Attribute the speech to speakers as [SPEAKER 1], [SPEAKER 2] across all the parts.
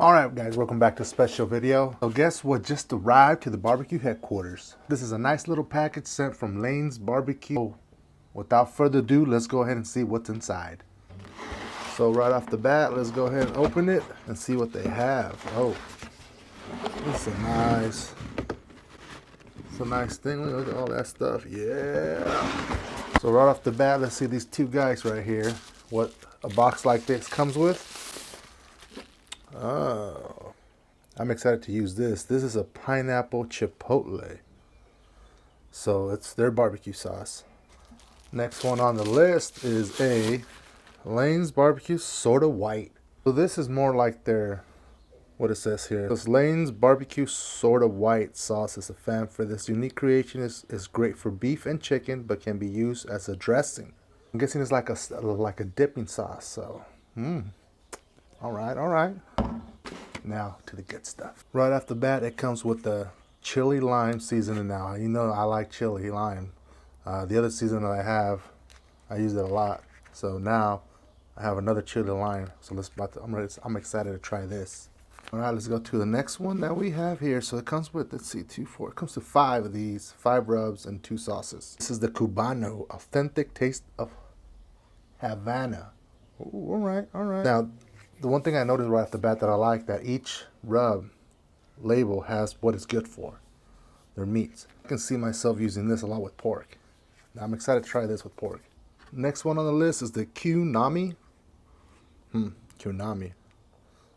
[SPEAKER 1] Alright guys, welcome back to a special video. So guess what just arrived to the barbecue headquarters? This is a nice little package sent from Lane's Barbecue. So, without further ado, let's go ahead and see what's inside. So right off the bat, let's go ahead and open it and see what they have. Oh, this is a nice thing. Look at all that stuff. Yeah. So right off the bat, let's see these two guys right here. What a box like this comes with. Oh, I'm excited to use this. This is a pineapple chipotle. So it's their barbecue sauce. Next one on the list is a Lane's Barbecue Soda White. So this is more like their, what it says here. This Lane's Barbecue Soda White sauce is a fan for this unique creation. Is great for beef and chicken, but can be used as a dressing. I'm guessing it's like a dipping sauce. So, all right. Now to the good stuff. Right off the bat, it comes with the chili lime seasoning. Now you know I like chili lime. The other seasoning that I use it a lot. So now I have another chili lime. So I'm excited to try this. All right, let's go to the next one that we have here. So it comes with, let's see, it comes to 5 of these, 5 rubs and 2 sauces. This is the Cubano Authentic Taste of Havana. Ooh, all right. Now, the one thing I noticed right off the bat that I like, that each rub label has what it's good for. Their meats. I can see myself using this a lot with pork. Now I'm excited to try this with pork. Next one on the list is the Kunami. Kunami.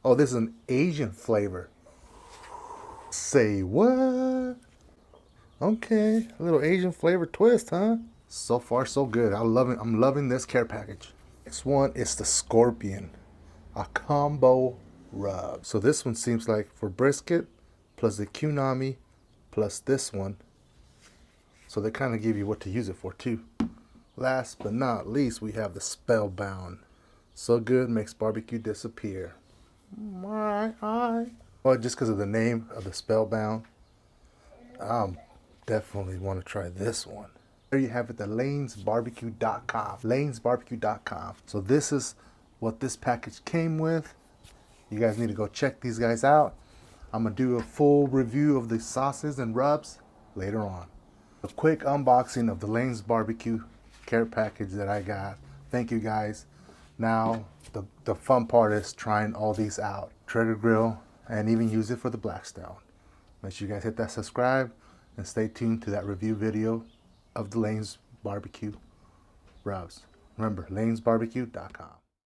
[SPEAKER 1] Oh, this is an Asian flavor. Say what? Okay, a little Asian flavor twist, huh? So far, so good. I'm loving this care package. Next one is the Scorpion. A combo rub. So this one seems like for brisket plus the Kunami plus this one. So they kind of give you what to use it for too. Last but not least, we have the Spellbound. So good, makes barbecue disappear. All right. Well, just because of the name of the Spellbound, I definitely want to try this one. There you have it, the lanesbarbecue.com. Lanesbarbecue.com. So this is what this package came with. You guys need to go check these guys out. I'm gonna do a full review of the sauces and rubs later on. A quick unboxing of the Lane's Barbecue care package that I got. Thank you guys. Now the fun part is trying all these out. Try to grill and even use it for the Blackstone. Make sure you guys hit that subscribe and stay tuned to that review video of the Lane's Barbecue rubs. Remember, lanesbarbecue.com.